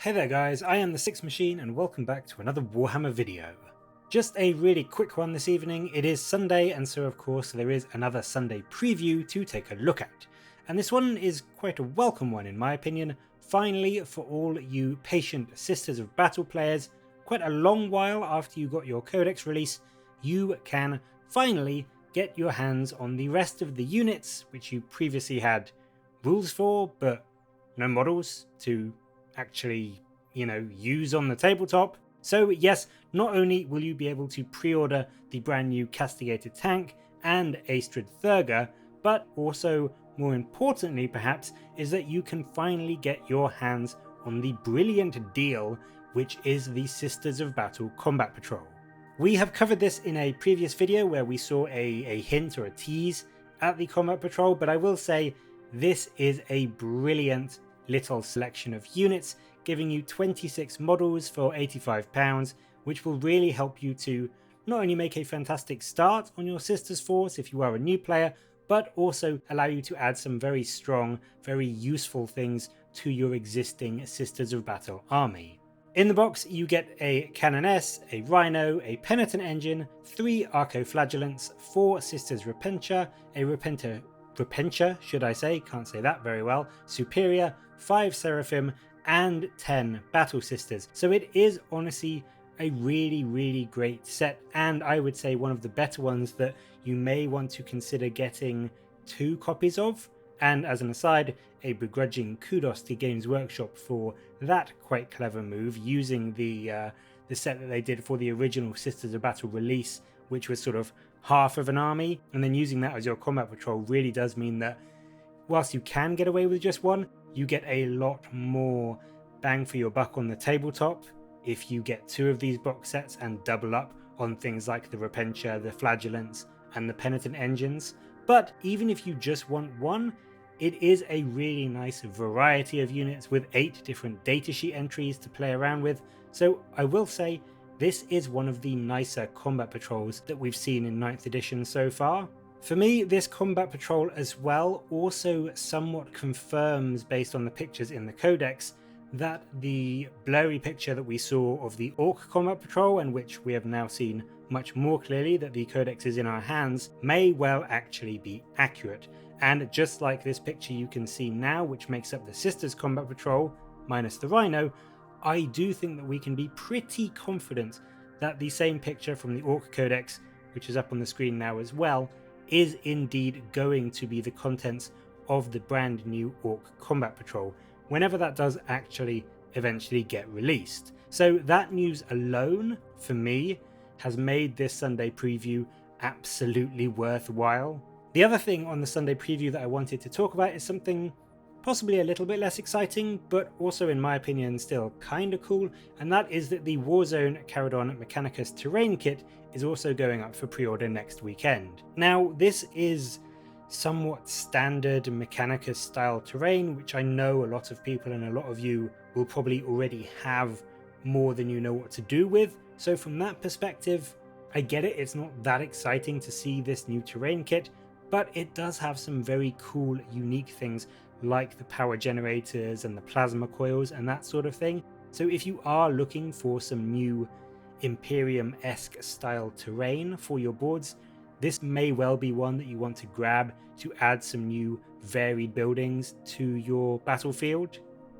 Hey there guys, I am the Six Machine and welcome back to another Warhammer video. Just a really quick one this evening. It is Sunday and so of course there is another Sunday preview to take a look at. And this one is quite a welcome one in my opinion. Finally, for all you patient Sisters of Battle players, quite a long while after you got your Codex release, you can finally get your hands on the rest of the units which you previously had rules for but no models to actually, use on the tabletop. So yes, not only will you be able to pre-order the brand new Castigator Tank and Astrid Thurger, but also, more importantly perhaps, is that you can finally get your hands on the brilliant deal which is the Sisters of Battle Combat Patrol. We have covered this in a previous video where we saw a hint or a tease at the Combat Patrol, but I will say this is a brilliant little selection of units, giving you 26 models for £85, which will really help you to not only make a fantastic start on your Sisters Force if you are a new player, but also allow you to add some very strong, very useful things to your existing Sisters of Battle army. In the box you get a Canoness, a Rhino, a Penitent Engine, 3 Arco-Flagellants, 4 Sisters Repentia, a Repentia, should I say, can't say that very well, Superior, 5 Seraphim, and 10 Battle Sisters. So it is honestly a really great set, and I would say one of the better ones that you may want to consider getting 2 copies of. And as an aside, a begrudging kudos to Games Workshop for that quite clever move, using the set that they did for the original Sisters of Battle release, which was sort of half of an army, and then using that as your combat patrol really does mean that whilst you can get away with just one, you get a lot more bang for your buck on the tabletop if you get 2 of these box sets and double up on things like the Repentia, the Flagellants, and the Penitent Engines. But even if you just want one, it is a really nice variety of units with 8 different datasheet entries to play around with. So I will say this is one of the nicer combat patrols that we've seen in 9th edition so far. For me, this combat patrol as well also somewhat confirms, based on the pictures in the Codex, that the blurry picture that we saw of the Orc combat patrol, and which we have now seen much more clearly that the Codex is in our hands, may well actually be accurate. And just like this picture you can see now, which makes up the Sisters combat patrol, minus the Rhino, I do think that we can be pretty confident that the same picture from the Orc Codex, which is up on the screen now as well, is indeed going to be the contents of the brand new Orc Combat Patrol, whenever that does actually eventually get released. So that news alone, for me, has made this Sunday preview absolutely worthwhile. The other thing on the Sunday preview that I wanted to talk about is something possibly a little bit less exciting, but also in my opinion still kinda cool, and that is that the Warzone Charadon Mechanicus Terrain Kit is also going up for pre-order next weekend. Now this is somewhat standard Mechanicus style terrain, which I know a lot of people and a lot of you will probably already have more than you know what to do with. So from that perspective, I get it, it's not that exciting to see this new terrain kit, but it does have some very cool, unique things like the power generators and the plasma coils and that sort of thing. So if you are looking for some new Imperium-esque style terrain for your boards, this may well be one that you want to grab to add some new varied buildings to your battlefield.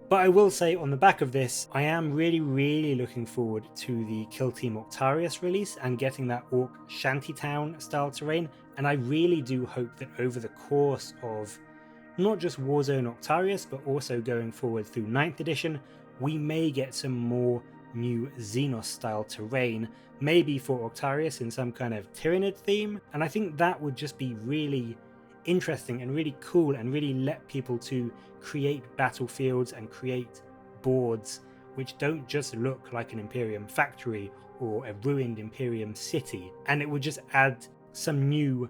But I will say on the back of this, I am really looking forward to the Kill Team Octarius release and getting that Orc Shantytown style terrain, and I really do hope that over the course of not just Warzone Octarius, but also going forward through 9th edition, we may get some more new Xenos style terrain, maybe for Octarius in some kind of Tyranid theme, and I think that would just be really interesting and really cool and really let people to create battlefields and create boards which don't just look like an Imperium factory or a ruined Imperium city, and it would just add some new,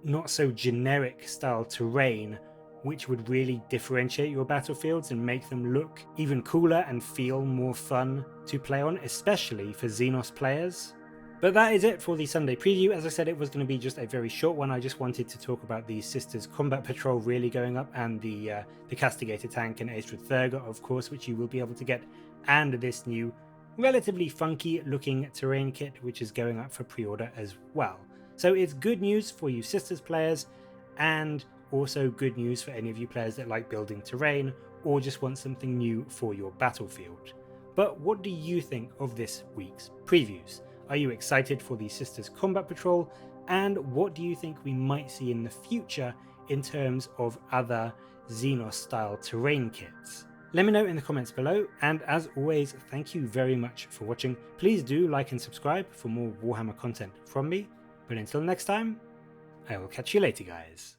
not so generic style terrain which would really differentiate your battlefields and make them look even cooler and feel more fun to play on, especially for Xenos players. But that is it for the Sunday preview. As I said, it was going to be just a very short one. I just wanted to talk about the Sisters Combat Patrol really going up, and the Castigator Tank and Astrid Thurger, of course, which you will be able to get and this new relatively funky looking terrain kit which is going up for pre-order as well. So it's good news for you Sisters players, and also good news for any of you players that like building terrain or just want something new for your battlefield. But what do you think of this week's previews? Are you excited for the Sisters Combat Patrol? And what do you think we might see in the future in terms of other Xenos style terrain kits? Let me know in the comments below, and as always, thank you very much for watching. Please do like and subscribe for more Warhammer content from me, but until next time, I will catch you later guys.